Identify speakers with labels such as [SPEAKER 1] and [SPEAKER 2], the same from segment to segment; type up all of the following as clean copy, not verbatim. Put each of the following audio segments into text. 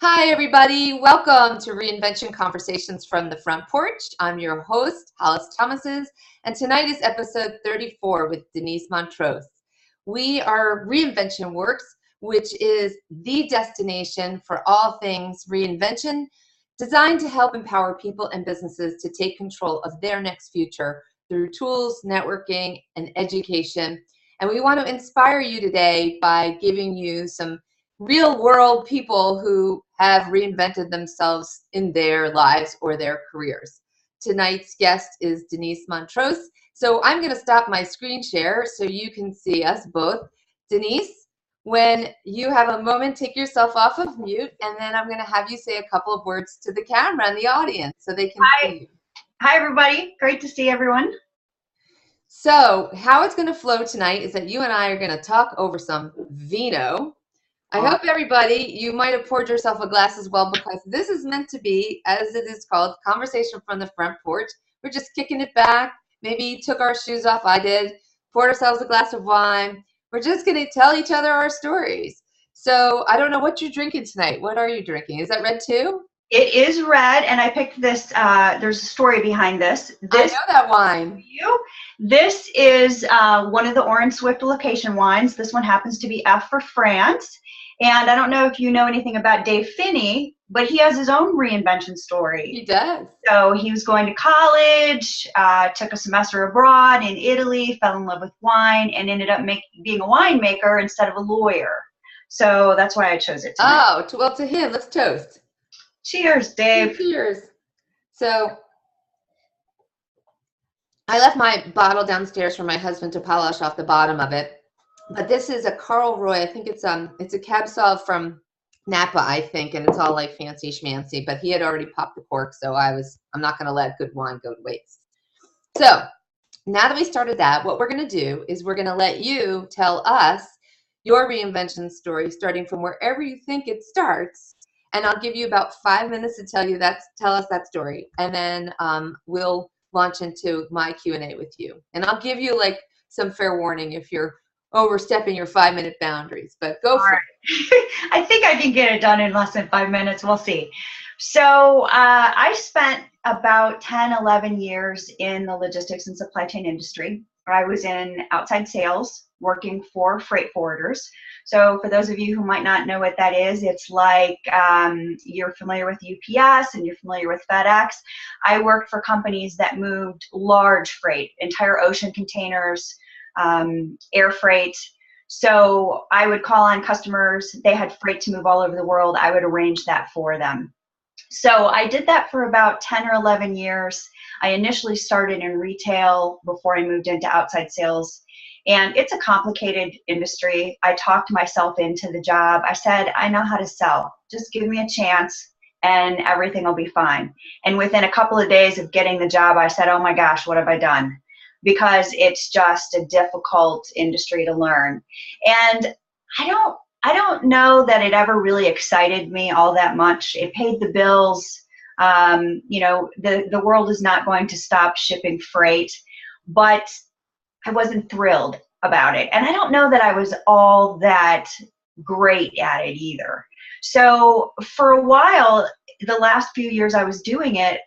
[SPEAKER 1] Hi, everybody. Welcome to Reinvention Conversations from the Front Porch. I'm your host, Hollis Thomases, and tonight is episode 34 with Denise Montrose. We are Reinvention Works, which is the destination for all things reinvention, designed to help empower people and businesses to take control of their next future through tools, networking, and education. And we want to inspire you today by giving you some real world people who have reinvented themselves in their lives or their careers. Tonight's guest is Denise Montrose. So I'm going to stop my screen share so you can see us both. Denise, when you have a moment, take yourself off of mute, and then I'm going to have you say a couple of words to the camera and the audience so they can see you.
[SPEAKER 2] Hi, everybody. Great to see everyone.
[SPEAKER 1] So how it's going to flow tonight is that you and I are going to talk over some vino. I hope everybody, you might have poured yourself a glass as well, because this is meant to be, as it is called, conversation from the front porch. We're just kicking it back. Maybe took our shoes off. I did. Poured ourselves a glass of wine. We're just going to tell each other our stories. So I don't know what you're drinking tonight. What are you drinking? Is that red too?
[SPEAKER 2] It is red, and I picked this. There's a story behind this.
[SPEAKER 1] I know that wine.
[SPEAKER 2] This is one of the Orange Swift location wines. This one happens to be F for France. And I don't know if you know anything about Dave Finney, but he has his own reinvention story.
[SPEAKER 1] He does.
[SPEAKER 2] So he was going to college, took a semester abroad in Italy, fell in love with wine, and ended up being a winemaker instead of a lawyer. So that's why I chose it tonight.
[SPEAKER 1] Oh, well, to him, let's toast.
[SPEAKER 2] Cheers, Dave.
[SPEAKER 1] Cheers. So I left my bottle downstairs for my husband to polish off the bottom of it. But this is a Carl Roy. I think it's a Cab Sauv from Napa, I think, and it's all like fancy schmancy. But he had already popped the cork, so I'm not going to let good wine go to waste. So now that we started that, what we're going to do is we're going to let you tell us your reinvention story, starting from wherever you think it starts. And I'll give you about 5 minutes to tell us that story, and then we'll launch into my Q&A with you. And I'll give you like some fair warning if you're overstepping your 5-minute boundaries, but go for it.
[SPEAKER 2] I think I can get it done in less than 5 minutes. We'll see. So I spent about 10, 11 years in the logistics and supply chain industry. I was in outside sales working for freight forwarders. So for those of you who might not know what that is, it's like you're familiar with UPS and you're familiar with FedEx. I worked for companies that moved large freight, entire ocean containers, air freight. So I would call on customers. They had freight to move all over the world. I would arrange that for them. So I did that for about 10 or 11 years. I initially started in retail before I moved into outside sales. And it's a complicated industry. I talked myself into the job. I said, I know how to sell. Just give me a chance and everything will be fine. And within a couple of days of getting the job, I said, oh my gosh, what have I done? Because it's just a difficult industry to learn. And I don't know that it ever really excited me all that much. It paid the bills. The world is not going to stop shipping freight, but I wasn't thrilled about it. And I don't know that I was all that great at it either. So for a while, the last few years I was doing it,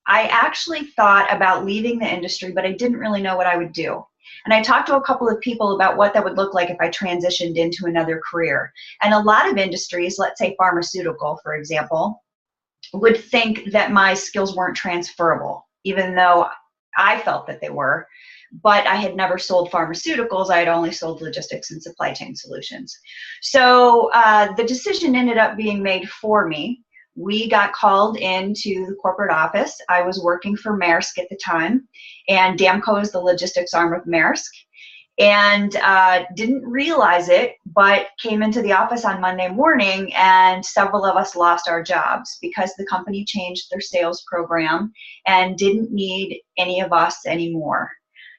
[SPEAKER 2] I actually thought about leaving the industry, but I didn't really know what I would do. And I talked to a couple of people about what that would look like if I transitioned into another career. And a lot of industries, let's say pharmaceutical, for example, would think that my skills weren't transferable, even though I felt that they were. But I had never sold pharmaceuticals. I had only sold logistics and supply chain solutions. So the decision ended up being made for me. We got called into the corporate office. I was working for Maersk at the time, and Damco is the logistics arm of Maersk, and didn't realize it, but came into the office on Monday morning, and several of us lost our jobs because the company changed their sales program and didn't need any of us anymore.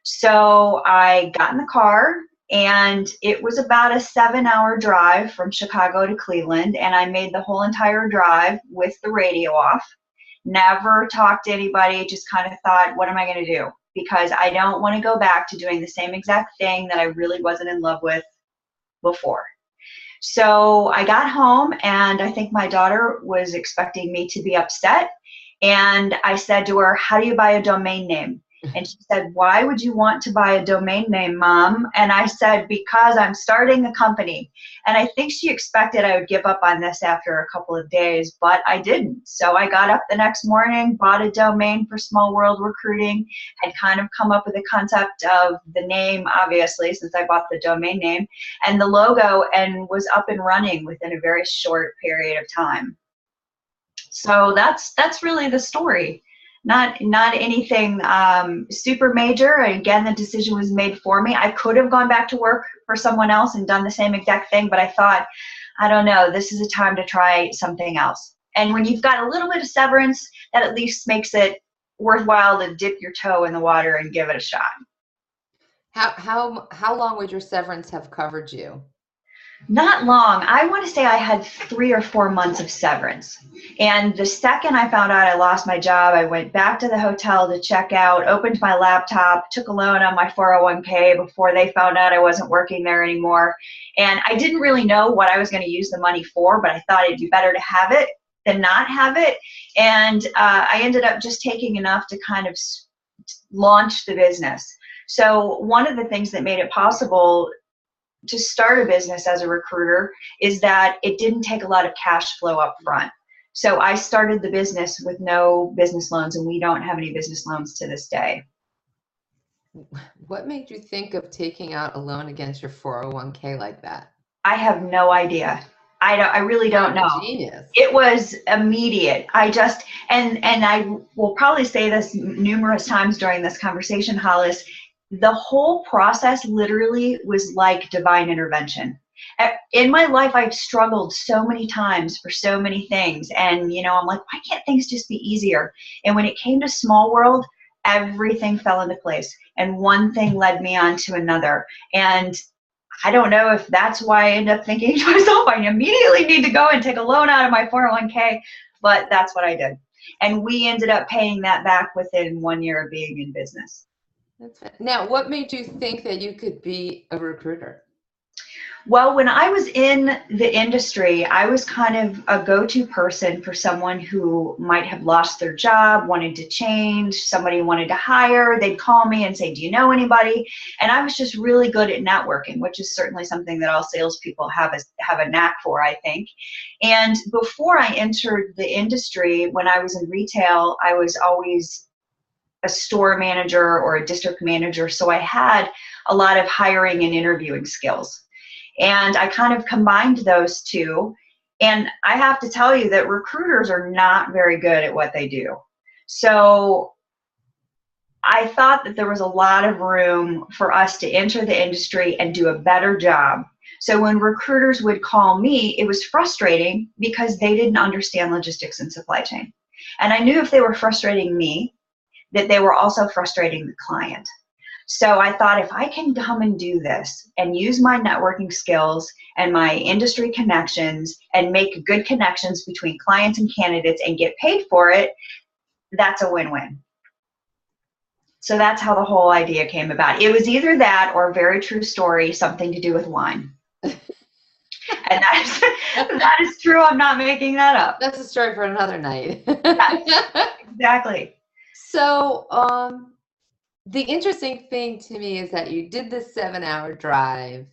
[SPEAKER 2] So I got in the car, and it was about a 7-hour drive from Chicago to Cleveland, and I made the whole entire drive with the radio off. Never talked to anybody, just kind of thought, what am I going to do? Because I don't want to go back to doing the same exact thing that I really wasn't in love with before. So I got home, and I think my daughter was expecting me to be upset. And I said to her, "How do you buy a domain name?" And she said, "Why would you want to buy a domain name, Mom?" And I said, "Because I'm starting a company." And I think she expected I would give up on this after a couple of days, but I didn't. So I got up the next morning, bought a domain for Small World Recruiting, and kind of come up with a concept of the name, obviously, since I bought the domain name, and the logo, and was up and running within a very short period of time. So that's really the story. Not anything super major. Again, the decision was made for me. I could have gone back to work for someone else and done the same exact thing, but I thought, I don't know, this is a time to try something else. And when you've got a little bit of severance, that at least makes it worthwhile to dip your toe in the water and give it a shot.
[SPEAKER 1] How long would your severance have covered you?
[SPEAKER 2] Not long. I want to say I had 3 or 4 months of severance. And the second I found out I lost my job, I went back to the hotel to check out, opened my laptop, took a loan on my 401k before they found out I wasn't working there anymore. And I didn't really know what I was going to use the money for, but I thought it'd be better to have it than not have it. And I ended up just taking enough to kind of launch the business. So one of the things that made it possible to start a business as a recruiter is that it didn't take a lot of cash flow up front. So I started the business with no business loans, and we don't have any business loans to this day.
[SPEAKER 1] What made you think of taking out a loan against your 401k like that?
[SPEAKER 2] I have no idea. I really don't know.
[SPEAKER 1] Genius.
[SPEAKER 2] It was immediate. I just, and I will probably say this numerous times during this conversation, Hollis, the whole process literally was like divine intervention. In my life, I've struggled so many times for so many things. And, you know, I'm like, why can't things just be easier? And when it came to Small World, everything fell into place. And one thing led me on to another. And I don't know if that's why I ended up thinking to myself, I immediately need to go and take a loan out of my 401k. But that's what I did. And we ended up paying that back within 1 year of being in business.
[SPEAKER 1] Now, what made you think that you could be a recruiter?
[SPEAKER 2] Well, when I was in the industry, I was kind of a go-to person for someone who might have lost their job, wanted to change, somebody wanted to hire. They'd call me and say, "Do you know anybody?" And I was just really good at networking, which is certainly something that all salespeople have a knack for, I think. And before I entered the industry, when I was in retail, I was always a store manager or a district manager, so I had a lot of hiring and interviewing skills. And I kind of combined those two. And I have to tell you that recruiters are not very good at what they do. So I thought that there was a lot of room for us to enter the industry and do a better job. So when recruiters would call me, it was frustrating because they didn't understand logistics and supply chain. And I knew if they were frustrating me, that they were also frustrating the client. So I thought, if I can come and do this and use my networking skills and my industry connections and make good connections between clients and candidates and get paid for it, that's a win-win. So that's how the whole idea came about. It was either that or a very true story, something to do with wine. And that is true. I'm not making that up.
[SPEAKER 1] That's a story for another night.
[SPEAKER 2] Yes, exactly.
[SPEAKER 1] So the interesting thing to me is that you did this 7-hour drive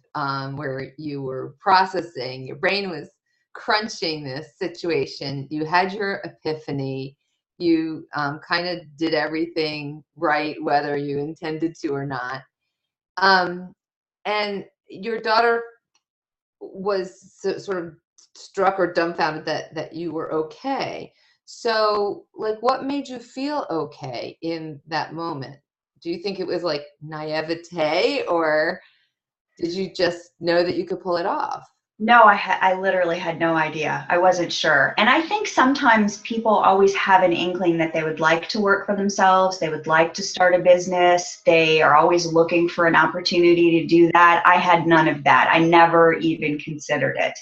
[SPEAKER 1] where you were processing, your brain was crunching this situation, you had your epiphany, you kind of did everything right, whether you intended to or not. And your daughter was sort of struck or dumbfounded that you were okay. So, like, what made you feel okay in that moment? Do you think it was like naivete, or did you just know that you could pull it off?
[SPEAKER 2] No, I literally had no idea. I wasn't sure. And I think sometimes people always have an inkling that they would like to work for themselves. They would like to start a business. They are always looking for an opportunity to do that. I had none of that. I never even considered it.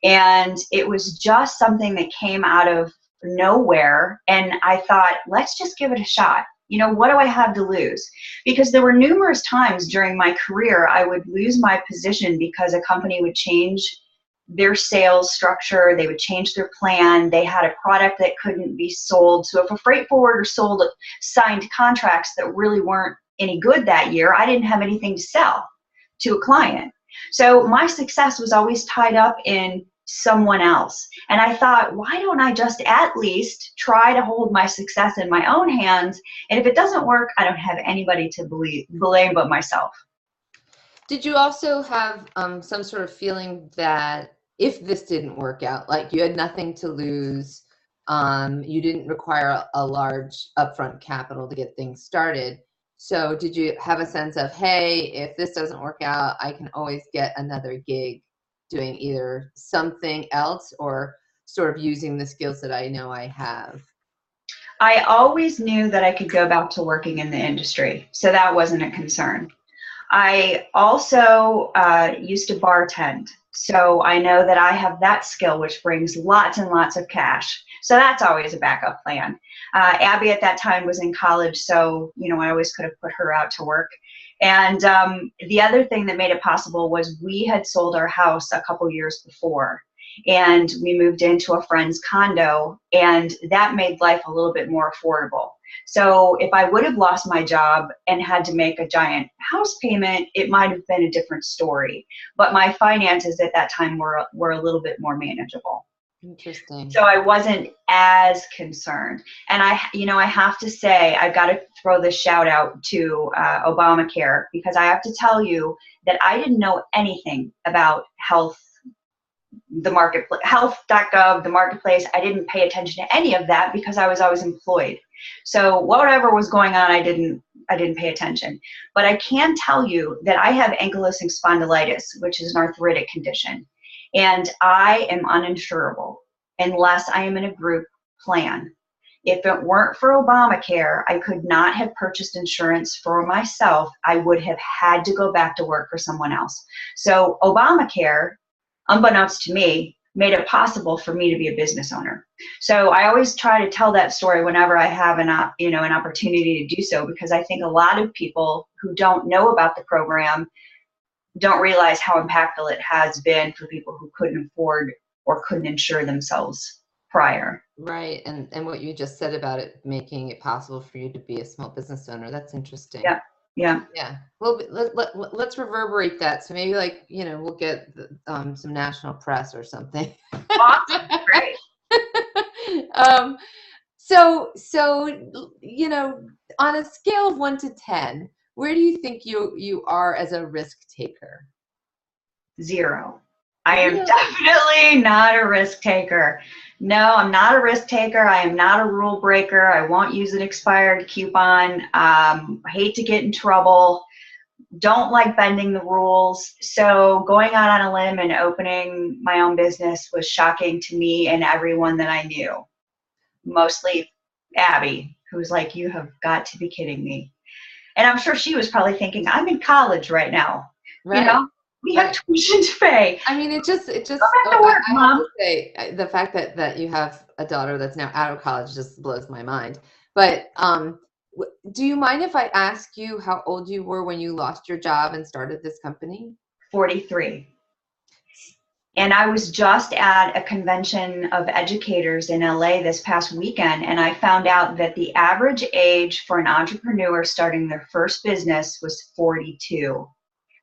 [SPEAKER 2] And it was just something that came out of nowhere. And I thought, let's just give it a shot. You know, what do I have to lose? Because there were numerous times during my career I would lose my position because a company would change their sales structure. They would change their plan. They had a product that couldn't be sold. So if a freight forwarder signed contracts that really weren't any good that year, I didn't have anything to sell to a client. So my success was always tied up in someone else. And I thought, why don't I just at least try to hold my success in my own hands? And if it doesn't work, I don't have anybody to blame but myself.
[SPEAKER 1] Did you also have some sort of feeling that if this didn't work out, like you had nothing to lose, you didn't require a large upfront capital to get things started? So did you have a sense of, hey, if this doesn't work out, I can always get another gig doing either something else or sort of using the skills that I know I have?
[SPEAKER 2] I always knew that I could go back to working in the industry, so that wasn't a concern. I also used to bartend, so I know that I have that skill, which brings lots and lots of cash. So that's always a backup plan. Abby at that time was in college, so I always could have put her out to work. And the other thing that made it possible was we had sold our house a couple years before, and we moved into a friend's condo, and that made life a little bit more affordable. So if I would have lost my job and had to make a giant house payment, it might have been a different story. But my finances at that time were a little bit more manageable.
[SPEAKER 1] Interesting.
[SPEAKER 2] So I wasn't as concerned. And I have to say, I've got to throw this shout out to Obamacare, because I have to tell you that I didn't know anything about health, the marketplace, health.gov, the marketplace. I didn't pay attention to any of that because I was always employed. So whatever was going on, I didn't pay attention. But I can tell you that I have ankylosing spondylitis, which is an arthritic condition. And I am uninsurable unless I am in a group plan. If it weren't for Obamacare, I could not have purchased insurance for myself. I would have had to go back to work for someone else. So Obamacare, unbeknownst to me, made it possible for me to be a business owner. So I always try to tell that story whenever I have an opportunity to do so, because I think a lot of people who don't know about the program don't realize how impactful it has been for people who couldn't afford or couldn't insure themselves prior.
[SPEAKER 1] Right. And what you just said about it making it possible for you to be a small business owner, that's interesting.
[SPEAKER 2] Yeah. Yeah.
[SPEAKER 1] Yeah. Well, let's reverberate that. So maybe we'll get some national press or something.
[SPEAKER 2] Awesome. Great.
[SPEAKER 1] So on a scale of 1 to 10, where do you think you are as a risk taker?
[SPEAKER 2] 0. I am definitely not a risk taker. No, I'm not a risk taker. I am not a rule breaker. I won't use an expired coupon. I hate to get in trouble. Don't like bending the rules. So going out on a limb and opening my own business was shocking to me and everyone that I knew. Mostly Abby, who's like, you have got to be kidding me. And I'm sure she was probably thinking, I'm in college right now.
[SPEAKER 1] Right.
[SPEAKER 2] We have tuition to pay.
[SPEAKER 1] I mean, it just
[SPEAKER 2] go back to work,
[SPEAKER 1] I
[SPEAKER 2] Mom.
[SPEAKER 1] have to say, the fact that you have a daughter that's now out of college just blows my mind. But do you mind if I ask you how old you were when you lost your job and started this company?
[SPEAKER 2] 43. And I was just at a convention of educators in LA this past weekend, and I found out that the average age for an entrepreneur starting their first business was 42.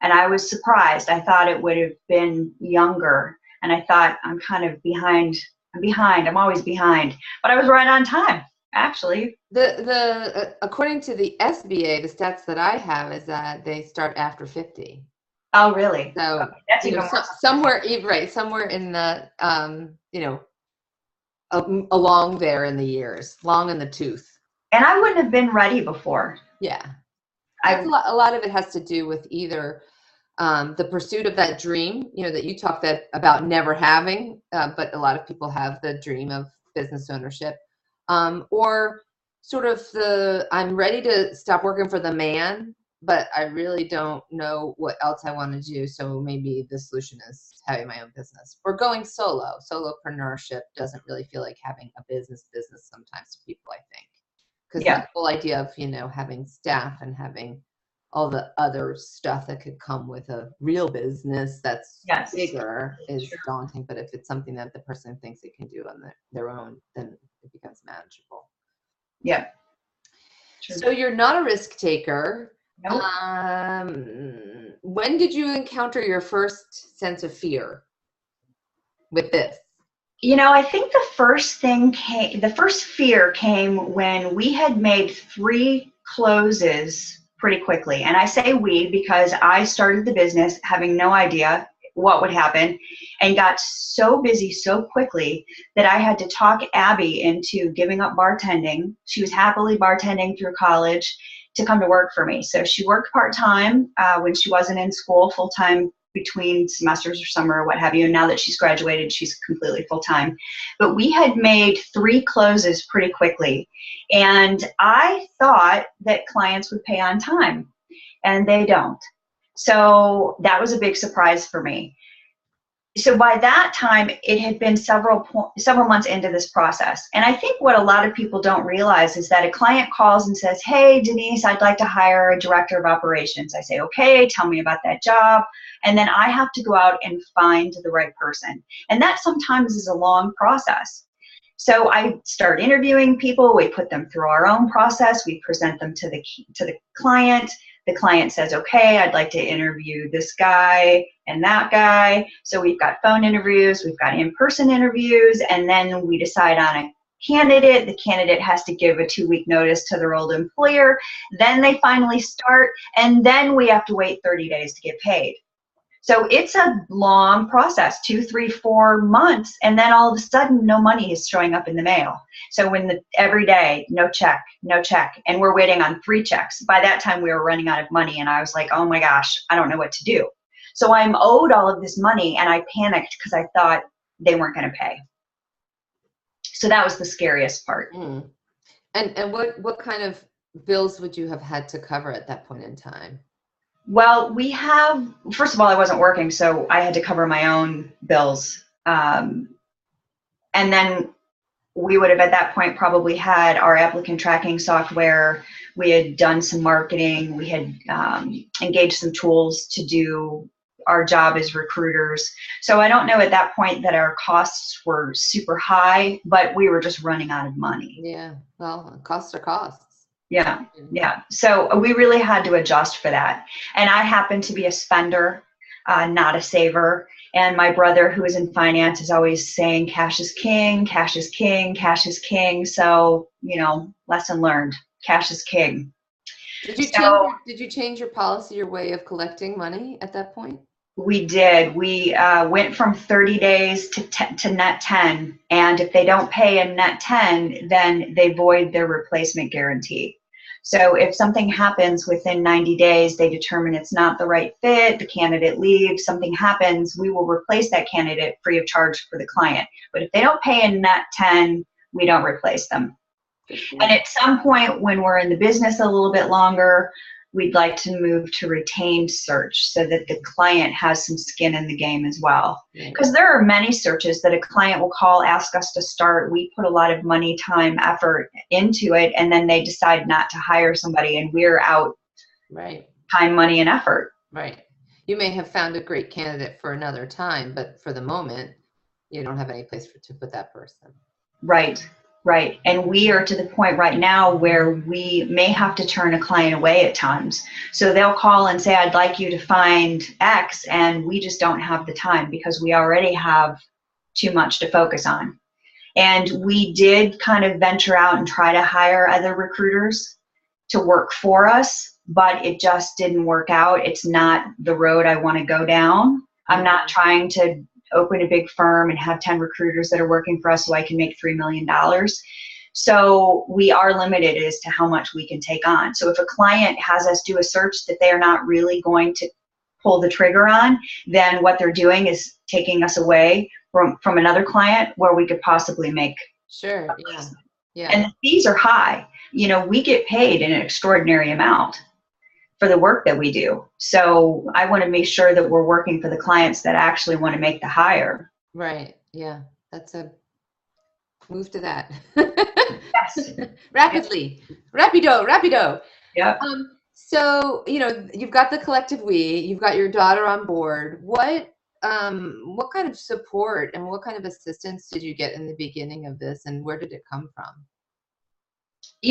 [SPEAKER 2] And I was surprised. I thought it would have been younger. And I thought, I'm kind of behind. I'm always behind. But I was right on time, actually.
[SPEAKER 1] According to the SBA, the stats that I have is that they start after 50.
[SPEAKER 2] Oh, really?
[SPEAKER 1] So
[SPEAKER 2] okay, that's even worse.
[SPEAKER 1] Somewhere in the along there in the years, long in the tooth.
[SPEAKER 2] And I wouldn't have been ready before.
[SPEAKER 1] Yeah. A lot of it has to do with either the pursuit of that dream, that you talked about never having, but a lot of people have the dream of business ownership, or sort of I'm ready to stop working for the man, but I really don't know what else I want to do. So maybe the solution is having my own business or going solo. Solopreneurship doesn't really feel like having a business sometimes to people, I think. Because that whole idea of, having staff and having all the other stuff that could come with a real business that's
[SPEAKER 2] Yes.
[SPEAKER 1] bigger is
[SPEAKER 2] Sure.
[SPEAKER 1] daunting. But if it's something that the person thinks they can do on their own, then it becomes manageable.
[SPEAKER 2] Yeah. Sure.
[SPEAKER 1] So you're not a risk taker.
[SPEAKER 2] Nope.
[SPEAKER 1] When did you encounter your first sense of fear with this?
[SPEAKER 2] I think the first fear came when we had made 3 closes pretty quickly. And I say we because I started the business having no idea what would happen and got so busy so quickly that I had to talk Abby into giving up bartending. She was happily bartending through college to come to work for me. So she worked part-time when she wasn't in school, full-time between semesters or summer or what have you. And now that she's graduated, she's completely full-time. But we had made 3 closes pretty quickly. And I thought that clients would pay on time, and they don't. So that was a big surprise for me. So by that time, it had been several months into this process. And I think what a lot of people don't realize is that a client calls and says, hey, Denise, I'd like to hire a director of operations. I say, okay, tell me about that job. And then I have to go out and find the right person. And that sometimes is a long process. So I start interviewing people. We put them through our own process. We present them to the client. The client says, okay, I'd like to interview this guy and that guy. So we've got phone interviews, we've got in-person interviews, and then we decide on a candidate. The candidate has to give a 2-week notice to their old employer. Then they finally start, and then we have to wait 30 days to get paid. So it's a long process, 2, 3, 4 months, and then all of a sudden, no money is showing up in the mail. So every day, no check, and we're waiting on 3 checks. By that time, we were running out of money, and I was like, oh my gosh, I don't know what to do. So I'm owed all of this money, and I panicked because I thought they weren't going to pay. So that was the scariest part.
[SPEAKER 1] Mm. And what kind of bills would you have had to cover at that point in time?
[SPEAKER 2] Well, first of all, I wasn't working, so I had to cover my own bills. And then we would have at that point probably had our applicant tracking software. We had done some marketing. We had engaged some tools to do our job as recruiters. So I don't know at that point that our costs were super high, but we were just running out of money.
[SPEAKER 1] Yeah, well, costs are costs.
[SPEAKER 2] Yeah. So we really had to adjust for that. And I happen to be a spender, not a saver. And my brother, who is in finance, is always saying cash is king, cash is king, cash is king. So, lesson learned, cash is king.
[SPEAKER 1] Did you change your policy, your way of collecting money at that point?
[SPEAKER 2] We did. We went from 30 days to net 10. And if they don't pay in net 10, then they void their replacement guarantee. So if something happens within 90 days, they determine it's not the right fit, the candidate leaves, something happens, we will replace that candidate free of charge for the client. But if they don't pay in net 10, we don't replace them. And at some point when we're in the business a little bit longer, we'd like to move to retained search so that the client has some skin in the game as well. Because there are many searches that a client will call, ask us to start. We put a lot of money, time, effort into it, and then they decide not to hire somebody, and we're out time, money, and effort.
[SPEAKER 1] Right. You may have found a great candidate for another time, but for the moment, you don't have any place to put that person.
[SPEAKER 2] Right. And we are to the point right now where we may have to turn a client away at times. So they'll call and say, I'd like you to find X, and we just don't have the time because we already have too much to focus on. And we did kind of venture out and try to hire other recruiters to work for us, but it just didn't work out. It's not the road I want to go down. I'm not trying to open a big firm and have 10 recruiters that are working for us so I can make $3 million. So we are limited as to how much we can take on. So if a client has us do a search that they are not really going to pull the trigger on, then what they're doing is taking us away from another client where we could possibly make.
[SPEAKER 1] Sure. Yeah.
[SPEAKER 2] And the fees are high. We get paid an extraordinary amount for the work that we do. So I want to make sure that we're working for the clients that actually want to make the hire.
[SPEAKER 1] Right. Yeah. That's a move to that.
[SPEAKER 2] Yes.
[SPEAKER 1] Rapidly. Rapido.
[SPEAKER 2] Yeah.
[SPEAKER 1] So, you've got the collective we, you've got your daughter on board. What kind of support and what kind of assistance did you get in the beginning of this, and where did it come from?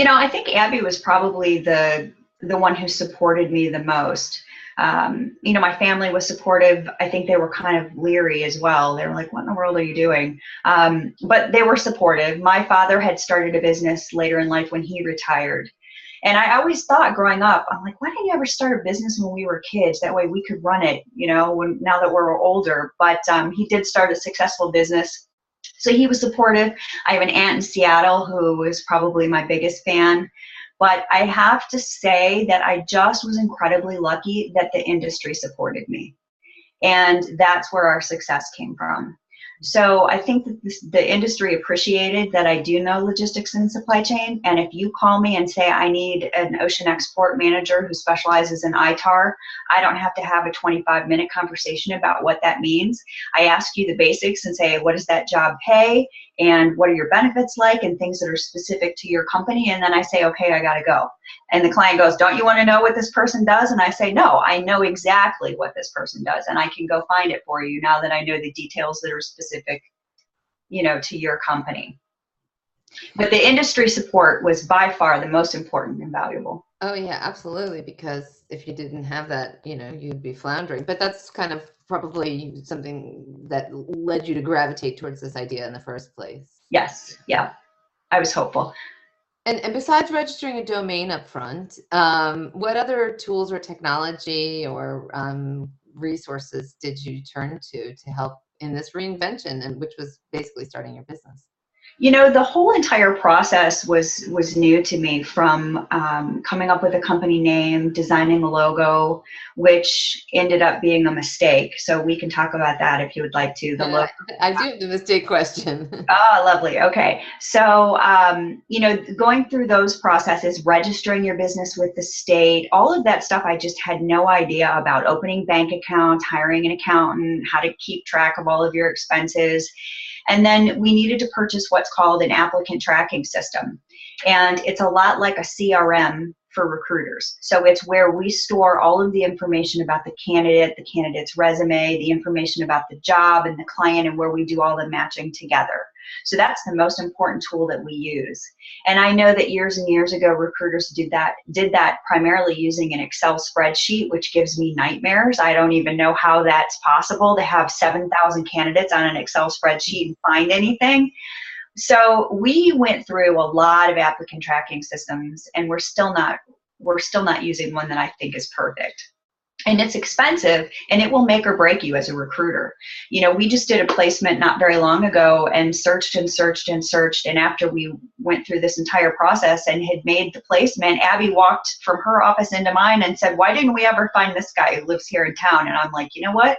[SPEAKER 2] I think Abby was probably the one who supported me the most. My family was supportive. I think they were kind of leery as well. They were like, what in the world are you doing? But they were supportive. My father had started a business later in life when he retired. And I always thought growing up, I'm like, why didn't you ever start a business when we were kids? That way we could run it, now that we're older. But he did start a successful business. So he was supportive. I have an aunt in Seattle who was probably my biggest fan. But I have to say that I just was incredibly lucky that the industry supported me. And that's where our success came from. So I think that the industry appreciated that I do know logistics and supply chain. And if you call me and say I need an ocean export manager who specializes in ITAR, I don't have to have a 25-minute conversation about what that means. I ask you the basics and say, what does that job pay? And what are your benefits like, and things that are specific to your company. And then I say, okay, I got to go. And the client goes, don't you want to know what this person does? And I say, no, I know exactly what this person does, and I can go find it for you now that I know the details that are specific, to your company. But the industry support was by far the most important and valuable.
[SPEAKER 1] Oh yeah, absolutely. Because if you didn't have that, you'd be floundering. But that's kind of probably something that led you to gravitate towards this idea in the first place.
[SPEAKER 2] Yes. Yeah. I was hopeful.
[SPEAKER 1] And besides registering a domain up front, what other tools or technology or resources did you turn to help in this reinvention, and which was basically starting your business?
[SPEAKER 2] The whole entire process was new to me, from coming up with a company name, designing a logo, which ended up being a mistake. So we can talk about that if you would like to. The logo.
[SPEAKER 1] I do have the mistake question.
[SPEAKER 2] Oh, lovely. Okay. So, going through those processes, registering your business with the state, all of that stuff, I just had no idea about. Opening bank accounts, hiring an accountant, how to keep track of all of your expenses. And then we needed to purchase what's called an applicant tracking system. And it's a lot like a CRM for recruiters. So it's where we store all of the information about the candidate's resume, the information about the job and the client, and where we do all the matching together. So that's the most important tool that we use. And I know that years and years ago, recruiters did that primarily using an Excel spreadsheet, which gives me nightmares. I don't even know how that's possible to have 7,000 candidates on an Excel spreadsheet and find anything. So we went through a lot of applicant tracking systems, and we're still not using one that I think is perfect. And it's expensive, and it will make or break you as a recruiter. We just did a placement not very long ago and searched and searched and searched. And after we went through this entire process and had made the placement, Abby walked from her office into mine and said, why didn't we ever find this guy who lives here in town? And I'm like, you know what?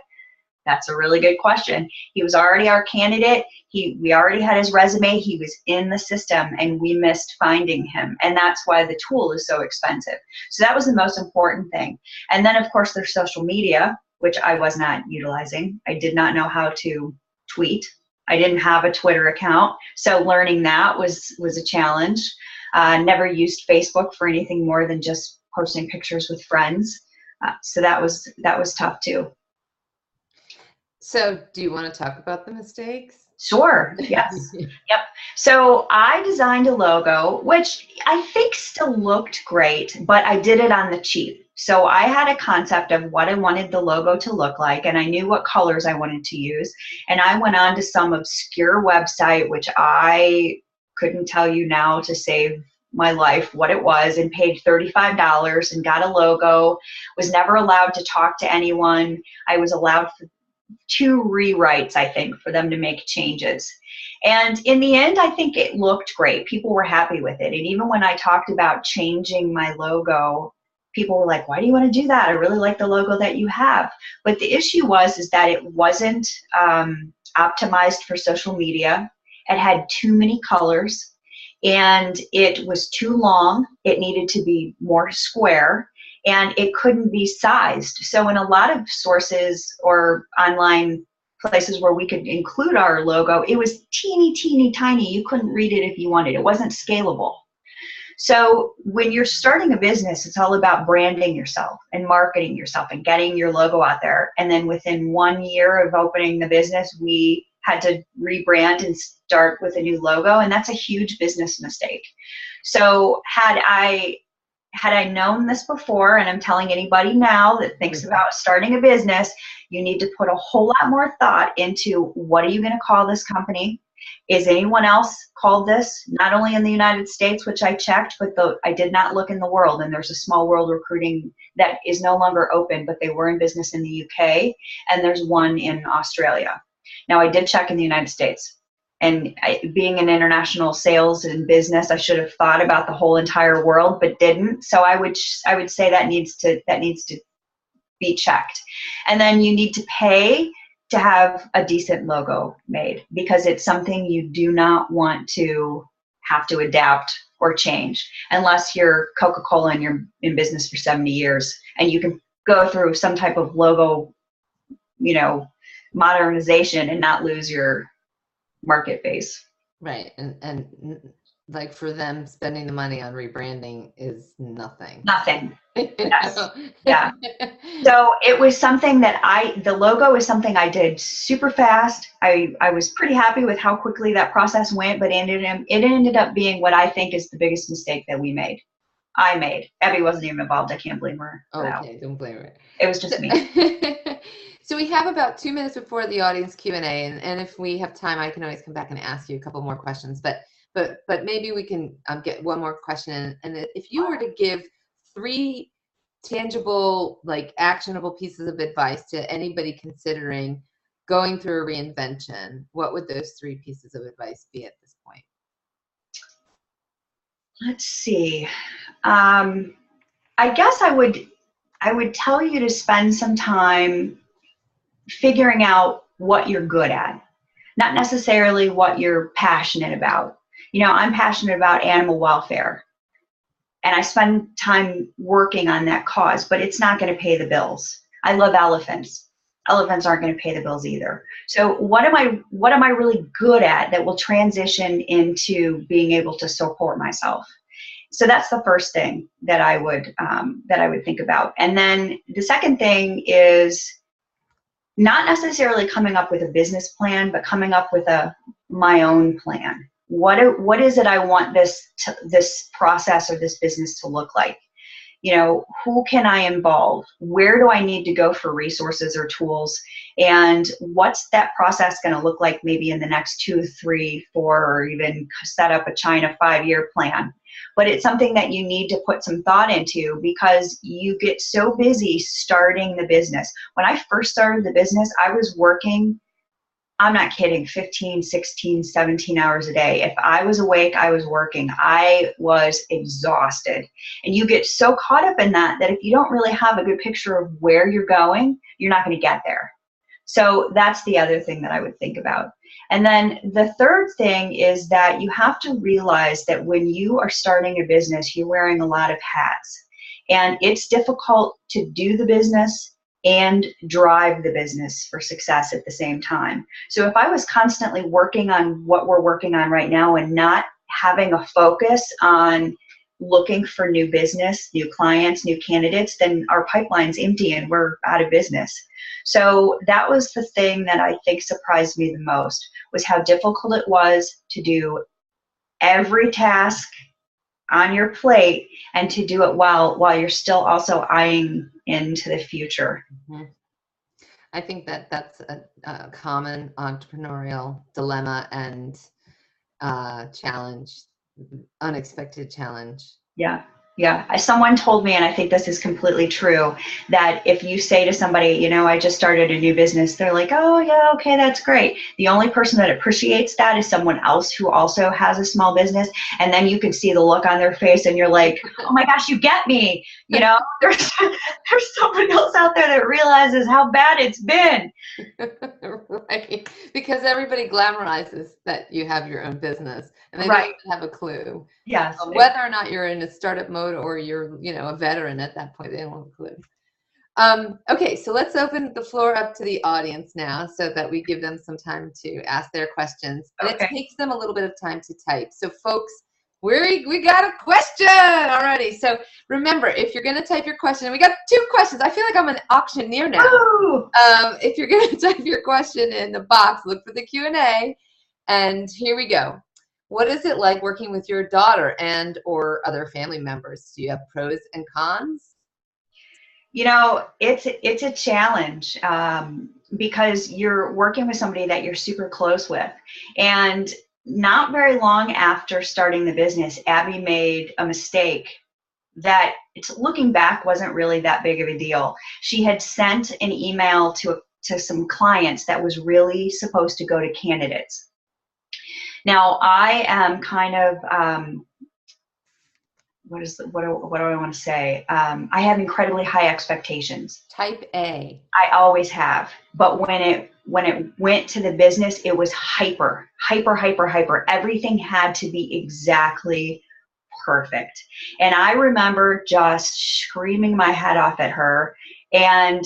[SPEAKER 2] That's a really good question. He was already our candidate. We already had his resume. He was in the system, and we missed finding him. And that's why the tool is so expensive. So that was the most important thing. And then, of course, there's social media, which I was not utilizing. I did not know how to tweet. I didn't have a Twitter account. So learning that was a challenge. Never used Facebook for anything more than just posting pictures with friends. So that was tough too.
[SPEAKER 1] So do you want to talk about the mistakes?
[SPEAKER 2] Sure. Yes. Yep. So I designed a logo, which I think still looked great, but I did it on the cheap. So I had a concept of what I wanted the logo to look like, and I knew what colors I wanted to use. And I went on to some obscure website, which I couldn't tell you now to save my life what it was, and paid $35 and got a logo. Was never allowed to talk to anyone. I was allowed for 2 rewrites, I think, for them to make changes. And in the end, I think it looked great. People were happy with it. And even when I talked about changing my logo, people were like, why do you want to do that? I really like the logo that you have. But the issue is that it wasn't optimized for social media. It had too many colors, and it was too long. It needed to be more square, and it couldn't be sized. So in a lot of sources or online places where we could include our logo, it was teeny, teeny, tiny. You couldn't read it if you wanted. It wasn't scalable. So when you're starting a business, it's all about branding yourself and marketing yourself and getting your logo out there. And then within 1 year of opening the business, we had to rebrand and start with a new logo. And that's a huge business mistake. So had I known this before, and I'm telling anybody now that thinks about starting a business, you need to put a whole lot more thought into what are you going to call this company? Is anyone else called this? Not only in the United States, which I checked, but I did not look in the world. And there's a small world recruiting that is no longer open, but they were in business in the UK, and there's one in Australia. Now, I did check in the United States. And being in international sales and business, I should have thought about the whole entire world, but didn't. So I would say that needs to be checked. And then you need to pay to have a decent logo made, because it's something you do not want to have to adapt or change unless you're Coca-Cola and you're in business for 70 years and you can go through some type of logo, modernization and not lose your market base.
[SPEAKER 1] Right. And like for them, spending the money on rebranding is nothing.
[SPEAKER 2] Yes. Yeah. So it was something that the logo is something I did super fast. I was pretty happy with how quickly that process went, but it ended up being what I think is the biggest mistake that I made. Abby wasn't even involved. I can't blame her.
[SPEAKER 1] Okay, don't blame her.
[SPEAKER 2] It was just me.
[SPEAKER 1] So we have about 2 minutes before the audience Q&A, and if we have time, I can always come back and ask you a couple more questions. But maybe we can get one more question in. And if you were to give 3 tangible, like actionable pieces of advice to anybody considering going through a reinvention, what would those 3 pieces of advice be at this point?
[SPEAKER 2] Let's see. I guess I would tell you to spend some time figuring out what you're good at, not necessarily what you're passionate about. I'm passionate about animal welfare, and I spend time working on that cause, but it's not going to pay the bills. I love elephants. Elephants aren't going to pay the bills either. So what am I really good at that will transition into being able to support myself? So that's the first thing that I would think about. And then the second thing is not necessarily coming up with a business plan, but coming up with my own plan. What is it I want this process or this business to look like? Who can I involve? Where do I need to go for resources or tools? And what's that process going to look like maybe in the next 2, 3, 4, or even set up a China 5-year plan? But it's something that you need to put some thought into, because you get so busy starting the business. When I first started the business, I was working, I'm not kidding, 15, 16, 17 hours a day. If I was awake, I was working. I was exhausted. And you get so caught up in that if you don't really have a good picture of where you're going, you're not going to get there. So that's the other thing that I would think about. And then the third thing is that you have to realize that when you are starting a business, you're wearing a lot of hats. And it's difficult to do the business and drive the business for success at the same time. So if I was constantly working on what we're working on right now and not having a focus on looking for new business, new clients, new candidates, then our pipeline's empty and we're out of business. So that was the thing that I think surprised me the most, was how difficult it was to do every task on your plate and to do it while you're still also eyeing into the future.
[SPEAKER 1] Mm-hmm. I think that's a common entrepreneurial dilemma and challenge, unexpected challenge.
[SPEAKER 2] Yeah. Someone told me, and I think this is completely true, that if you say to somebody, I just started a new business, they're like, oh yeah, okay, that's great. The only person that appreciates that is someone else who also has a small business. And then you can see the look on their face and you're like, oh my gosh, you get me. There's someone else out there that realizes how bad it's been.
[SPEAKER 1] Right. Because everybody glamorizes that you have your own business and they don't have a clue.
[SPEAKER 2] Yes.
[SPEAKER 1] Whether or not you're in a startup mode or you're, a veteran at that point, they don't have a clue. Okay, so let's open the floor up to the audience now so that we give them some time to ask their questions. And it takes them a little bit of time to type. So folks, We got a question already. So remember, if you're going to type your question, we got 2 questions. I feel like I'm an auctioneer now. If you're going to type your question in the box, look for the Q&A. And here we go. What is it like working with your daughter and or other family members? Do you have pros and cons?
[SPEAKER 2] It's a challenge because you're working with somebody that you're super close with. And not very long after starting the business, Abby made a mistake that, looking back, wasn't really that big of a deal. She had sent an email to some clients that was really supposed to go to candidates. Now, I am kind of, what do I want to say? I have incredibly high expectations.
[SPEAKER 1] Type A.
[SPEAKER 2] I always have. But when it went to the business, it was hyper. Everything had to be exactly perfect. And I remember just screaming my head off at her. And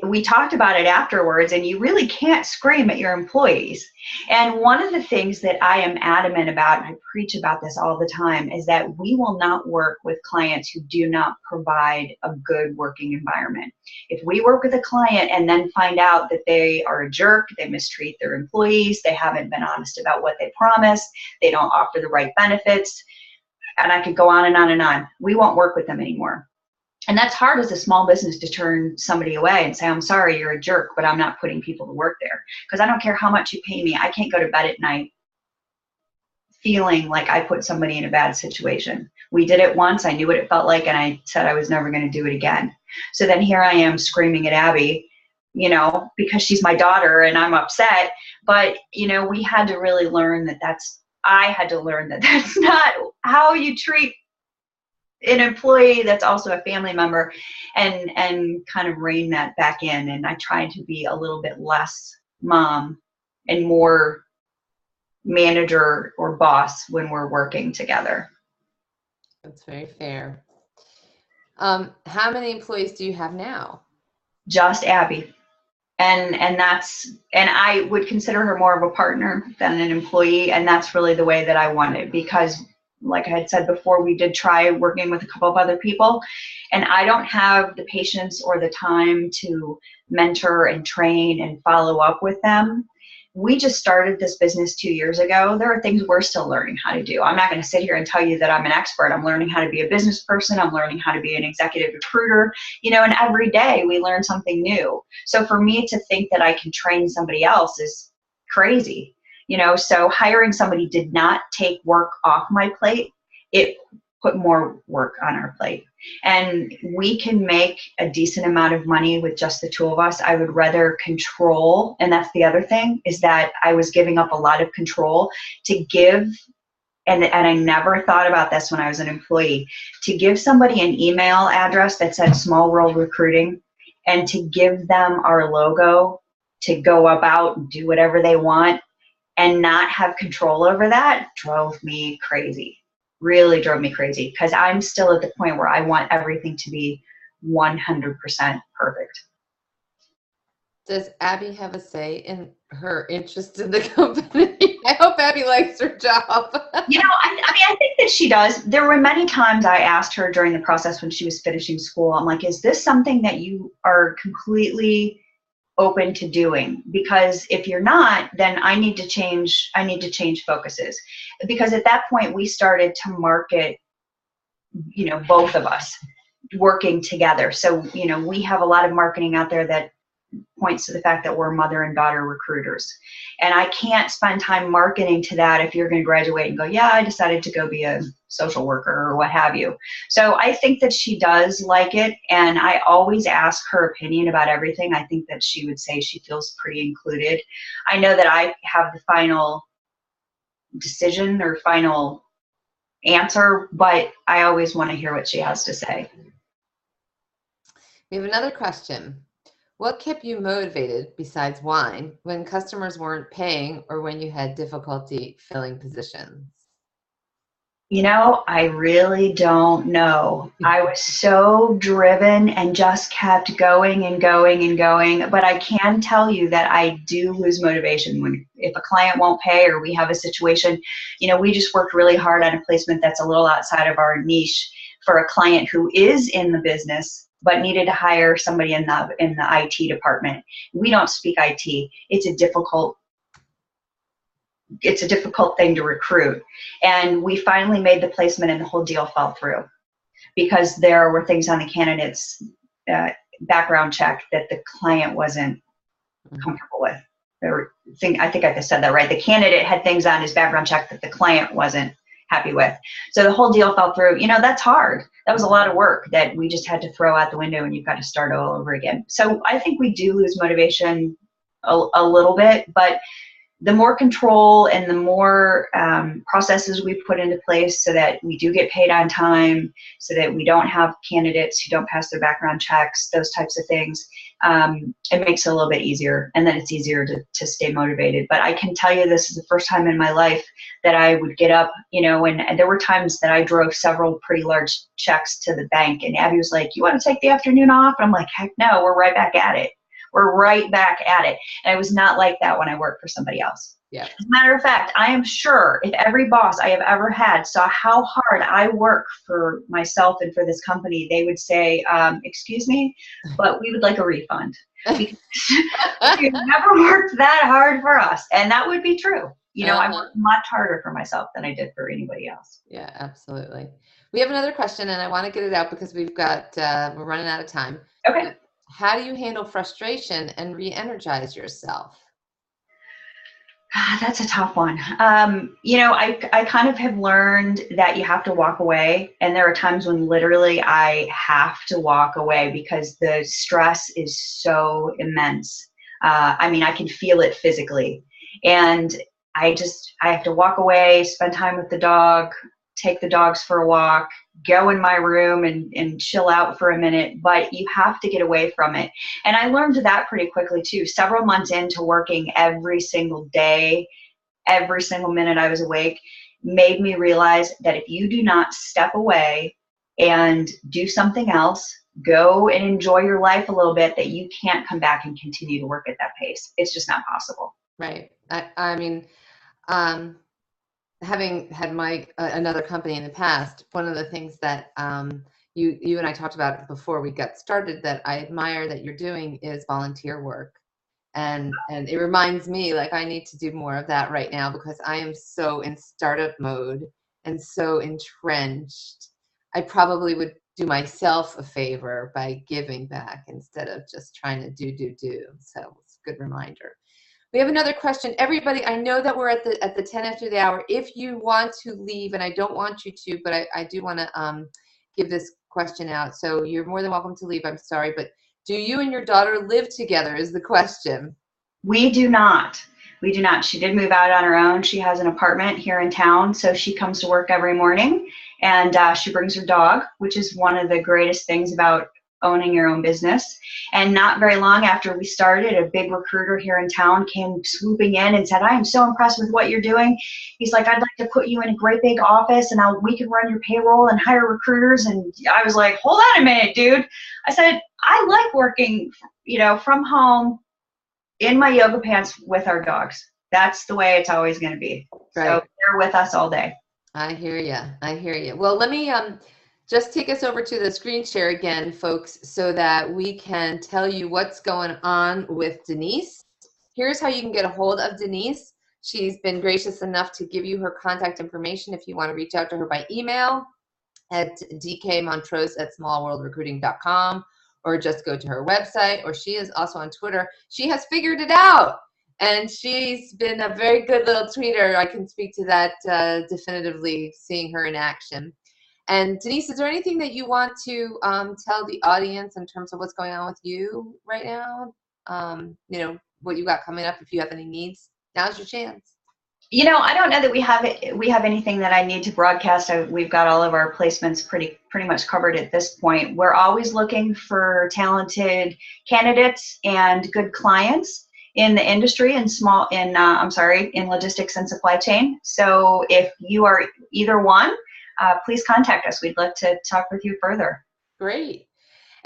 [SPEAKER 2] we talked about it afterwards, and you really can't scream at your employees. And one of the things that I am adamant about, and I preach about this all the time, is that we will not work with clients who do not provide a good working environment. If we work with a client and then find out that they are a jerk, they mistreat their employees, they haven't been honest about what they promised, they don't offer the right benefits, and I could go on and on and on, we won't work with them anymore. And that's hard as a small business to turn somebody away and say, I'm sorry, you're a jerk, but I'm not putting people to work there. Because I don't care how much you pay me. I can't go to bed at night feeling like I put somebody in a bad situation. We did it once. I knew what it felt like, and I said I was never going to do it again. So then here I am screaming at Abby, because she's my daughter and I'm upset. But, we had to really learn I had to learn that that's not how you treat an employee that's also a family member, and kind of rein that back in. And I tried to be a little bit less mom and more manager or boss when we're working together.
[SPEAKER 1] That's very fair. How many employees do you have now?
[SPEAKER 2] Just Abby. And I would consider her more of a partner than an employee. And that's really the way that I want it, because like I had said before, we did try working with a couple of other people, and I don't have the patience or the time to mentor and train and follow up with them. We just started this business 2 years ago. There are things we're still learning how to do. I'm not going to sit here and tell you that I'm an expert. I'm learning how to be a business person. I'm learning how to be an executive recruiter, and every day we learn something new. So for me to think that I can train somebody else is crazy. So hiring somebody did not take work off my plate. It put more work on our plate. And we can make a decent amount of money with just the 2 of us. I would rather control, and that's the other thing, is that I was giving up a lot of control to give, and I never thought about this when I was an employee, to give somebody an email address that said Small World Recruiting, and to give them our logo to go about and do whatever they want, and not have control over that drove me crazy. Really drove me crazy, because I'm still at the point where I want everything to be 100% perfect.
[SPEAKER 1] Does Abby have a say in her interest in the company? I hope Abby likes her job.
[SPEAKER 2] I think that she does. There were many times I asked her during the process when she was finishing school, I'm like, is this something that you are completely open to doing? Because if you're not, then I need to change focuses. Because at that point we started to market, both of us working together. So, we have a lot of marketing out there that points to the fact that we're mother and daughter recruiters. And I can't spend time marketing to that if you're going to graduate and go, yeah, I decided to go be a social worker or what have you. So I think that she does like it, and I always ask her opinion about everything. I think that she would say she feels pretty included. I know that I have the final decision or final answer, but I always want to hear what she has to say.
[SPEAKER 1] We have another question. What kept you motivated besides wine when customers weren't paying or when you had difficulty filling positions?
[SPEAKER 2] I really don't know. I was so driven and just kept going and going and going. But I can tell you that I do lose motivation if a client won't pay or we have a situation. We just worked really hard on a placement that's a little outside of our niche for a client who is in the business but needed to hire somebody in the IT department. We don't speak IT. It's a difficult thing to recruit. And we finally made the placement and the whole deal fell through because there were things on the candidate's background check that the client wasn't comfortable with. I think I said that right. The candidate had things on his background check that the client wasn't happy with. So the whole deal fell through. That's hard. That was a lot of work that we just had to throw out the window, and you've got to start all over again. So I think we do lose motivation a little bit, but the more control and the more processes we put into place so that we do get paid on time, so that we don't have candidates who don't pass their background checks, those types of things, it makes it a little bit easier, and then it's easier to stay motivated. But I can tell you, this is the first time in my life that I would get up, and there were times that I drove several pretty large checks to the bank, and Abby was like, "You want to take the afternoon off?" And I'm like, "Heck no, we're right back at it. We're right back at it." And I was not like that when I worked for somebody else.
[SPEAKER 1] Yeah.
[SPEAKER 2] As a matter of fact, I am sure if every boss I have ever had saw how hard I work for myself and for this company, they would say, "Excuse me, but we would like a refund." Because you never worked that hard for us. And that would be true. I worked much harder for myself than I did for anybody else.
[SPEAKER 1] Yeah, absolutely. We have another question, and I want to get it out because we're running out of time.
[SPEAKER 2] Okay.
[SPEAKER 1] How do you handle frustration and re-energize yourself?
[SPEAKER 2] That's a tough one. I kind of have learned that you have to walk away. And there are times when literally I have to walk away because the stress is so immense. I can feel it physically. And I have to walk away, spend time with the dog, take the dogs for a walk, go in my room and chill out for a minute, but you have to get away from it. And I learned that pretty quickly too. Several months into working every single day, every single minute I was awake, made me realize that if you do not step away and do something else, go and enjoy your life a little bit, that you can't come back and continue to work at that pace. It's just not possible.
[SPEAKER 1] Right. Having had another company in the past, one of the things that you and I talked about before we got started that I admire that you're doing is volunteer work. And it reminds me, like, I need to do more of that right now because I am so in startup mode and so entrenched. I probably would do myself a favor by giving back instead of just trying to do. So it's a good reminder. We have another question. Everybody, I know that we're at the 10 after the hour. If you want to leave, and I don't want you to, but I do want to give this question out. So you're more than welcome to leave. I'm sorry, but do you and your daughter live together is the question.
[SPEAKER 2] We do not. We do not. She did move out on her own. She has an apartment here in town, so she comes to work every morning, and she brings her dog, which is one of the greatest things about owning your own business. And not very long after we started, a big recruiter here in town came swooping in and said, "I am so impressed with what you're doing." He's like, "I'd like to put you in a great big office and we can run your payroll and hire recruiters." And I was like, "Hold on a minute, dude." I said, "I like working, from home in my yoga pants with our dogs. That's the way it's always going to be." Right. So they're with us all day.
[SPEAKER 1] I hear you. Well, let me just take us over to the screen share again, folks, so that we can tell you what's going on with Denise. Here's how you can get a hold of Denise. She's been gracious enough to give you her contact information if you want to reach out to her by email at dkmontrose@smallworldrecruiting.com, or just go to her website, or she is also on Twitter. She has figured it out, and she's been a very good little tweeter. I can speak to that definitively, seeing her in action. And Denise, is there anything that you want to tell the audience in terms of what's going on with you right now? What you got coming up, if you have any needs, now's your chance.
[SPEAKER 2] I don't know that we have anything that I need to broadcast. We've got all of our placements pretty much covered at this point. We're always looking for talented candidates and good clients in the industry and in logistics and supply chain. So if you are either one, please contact us. We'd love to talk with you further.
[SPEAKER 1] Great.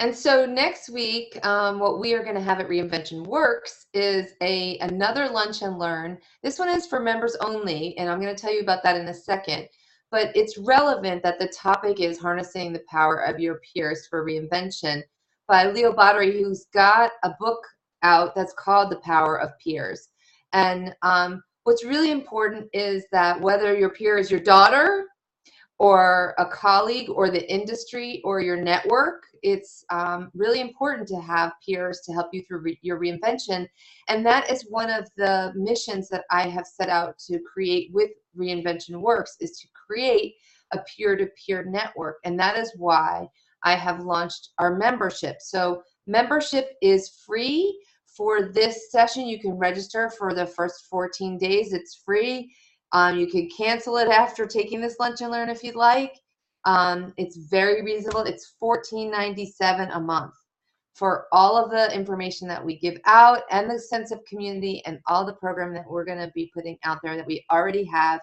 [SPEAKER 1] And so next week, what we are going to have at Reinvention Works is another lunch and learn. This one is for members only, and I'm going to tell you about that in a second. But it's relevant that the topic is harnessing the power of your peers for reinvention by Leo Battery, who's got a book out that's called The Power of Peers. And what's really important is that whether your peer is your daughter or a colleague or the industry or your network, it's really important to have peers to help you through your reinvention. And that is one of the missions that I have set out to create with Reinvention Works, is to create a peer-to-peer network. And that is why I have launched our membership. So membership is free for this session. You can register for the first 14 days. It's free. You can cancel it after taking this lunch and learn if you'd like. It's very reasonable. It's $14.97 a month for all of the information that we give out and the sense of community and all the program that we're going to be putting out there that we already have.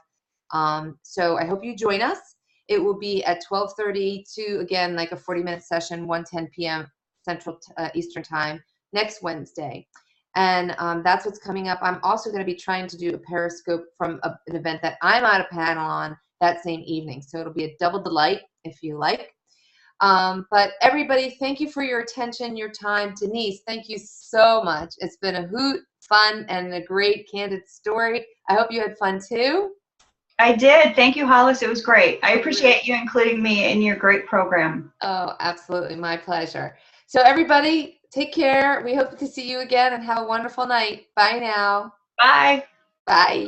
[SPEAKER 1] So I hope you join us. It will be at 12:30 to, again, like a 40-minute session, 1:10 p.m. Central Eastern Time next Wednesday. And that's what's coming up. I'm also going to be trying to do a Periscope from an event that I'm on a panel on that same evening. So it'll be a double delight if you like. But everybody, thank you for your attention, your time. Denise, thank you so much. It's been a hoot, fun, and a great candid story. I hope you had fun too.
[SPEAKER 2] I did. Thank you, Hollis. It was great. I appreciate you including me in your great program.
[SPEAKER 1] Oh, absolutely. My pleasure. So everybody, take care. We hope to see you again and have a wonderful night. Bye now.
[SPEAKER 2] Bye.
[SPEAKER 1] Bye.